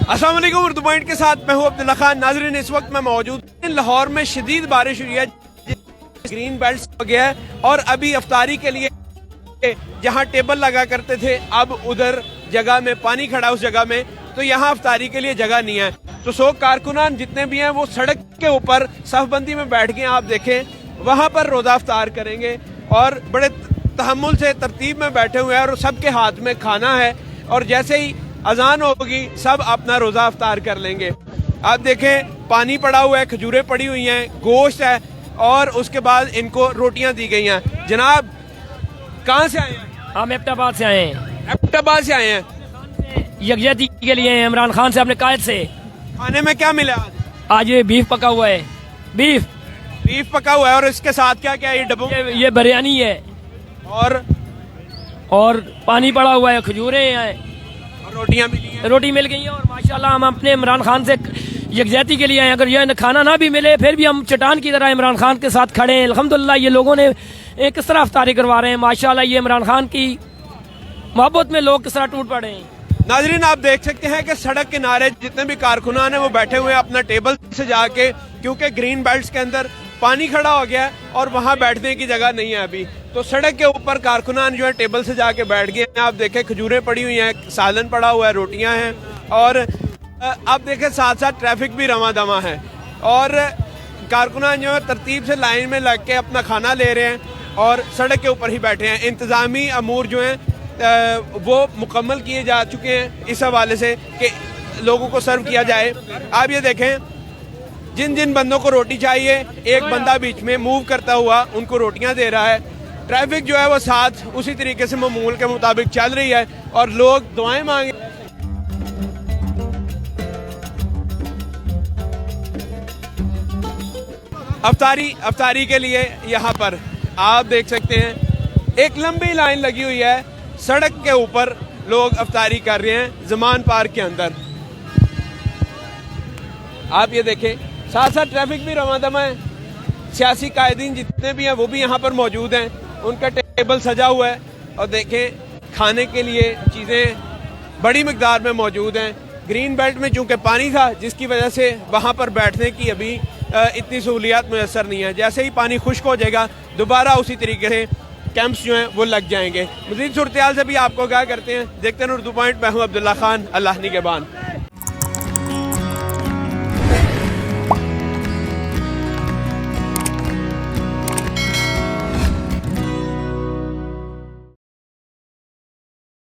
अस्सलाम वालेकुम। उर्दू पॉइंट के साथ मैं हूं अब्दुल्ला खान। नाज़रीन, इस वक्त मैं मौजूद लाहौर में शदीद बारिश हुई है, ग्रीन बेल्ट हो गया है और अभी अफ्तारी के लिए जहां टेबल लगा करते थे अब उधर जगह में पानी खड़ा उस जगह में, तो यहाँ अफ्तारी के लिए जगह नहीं है। तो 100 कारकुनान जितने भी हैं वो सड़क के ऊपर सफबंदी में बैठ गए। आप देखें वहां पर रोजा अफ्तार करेंगे और बड़े तहम्मुल से तरतीब में बैठे हुए हैं और सबके हाथ में खाना है और जैसे ही अजान होगी सब अपना रोजा अफ्तार कर लेंगे। आप देखें पानी पड़ा हुआ है, खजूरें पड़ी हुई हैं, गोश्त है और उसके बाद इनको रोटियां दी गई हैं। जनाब कहाँ से आए हैं? हम एबटाबाद से आए हैं। एबटाबाद से आए हैं। यकजहती के लिए हैं, इमरान खान से अपने कायद से। खाने में क्या मिला आज? आज ये बीफ पका हुआ है। बीफ पका हुआ है और इसके साथ क्या क्या है? ये डब्बों ये बिरयानी है और पानी पड़ा हुआ है, खजूरें हैं, रोटियां मिली हैं। रोटी मिल गई है और माशाल्लाह हम अपने इमरान खान से यकजहती के लिए आए। अगर ये खाना ना भी मिले फिर भी हम चट्टान की तरह इमरान खान के साथ खड़े हैं। अल्हम्दुलिल्लाह ये लोगों ने किस तरह अफ्तारी करवा रहे हैं, माशाल्लाह ये इमरान खान की मोहब्बत में लोग किस तरह टूट पड़े हैं। नाजरीन, आप देख सकते हैं कि सड़क किनारे जितने भी कारकुनान हैं वो बैठे हुए हैं अपना टेबल से जाके, क्योंकि ग्रीन बेल्ट के अंदर पानी खड़ा हो गया और वहां बैठने की जगह नहीं है अभी। तो सड़क के ऊपर कारकुनान जो है टेबल से जाके बैठ गए हैं। आप देखें खजूरें पड़ी हुई हैं, सालन पड़ा हुआ है, रोटियां हैं और आप देखें साथ साथ ट्रैफिक भी रवा दवा है और कारकुनान जो है तरतीब से लाइन में लग के अपना खाना ले रहे हैं और सड़क के ऊपर ही बैठे हैं। इंतजामी अमूर जो हैं वो मुकम्मल किए जा चुके हैं इस हवाले से कि लोगों को सर्व किया जाए। आप ये देखें जिन जिन बंदों को रोटी चाहिए एक बंदा बीच में मूव करता हुआ उनको रोटियां दे रहा है। ट्रैफिक जो है वो साथ उसी तरीके से मामूल के मुताबिक चल रही है और लोग दुआएं मांगे। अफ्तारी के लिए यहाँ पर आप देख सकते हैं एक लंबी लाइन लगी हुई है। सड़क के ऊपर लोग अफ्तारी कर रहे हैं ज़मान पार्क के अंदर। आप ये देखें साथ साथ ट्रैफिक भी रवादमा है। सियासी कायदीन जितने भी हैं वो भी यहाँ पर मौजूद हैं, उनका टेबल सजा हुआ है और देखें खाने के लिए चीज़ें बड़ी मिकदार में मौजूद हैं। ग्रीन बेल्ट में चूँकि पानी था जिसकी वजह से वहाँ पर बैठने की अभी इतनी सहूलियात मैसर नहीं है। जैसे ही पानी खुश्क हो जाएगा दोबारा उसी तरीके से कैंप्स जो हैं वो लग जाएंगे। मज़ीद सूरत हाल से भी आपको आगाह करते हैं। देखते हैं उर्दू पॉइंट। मैं हूँ अब्दुल्ला खान, अल्लाह निगहबान।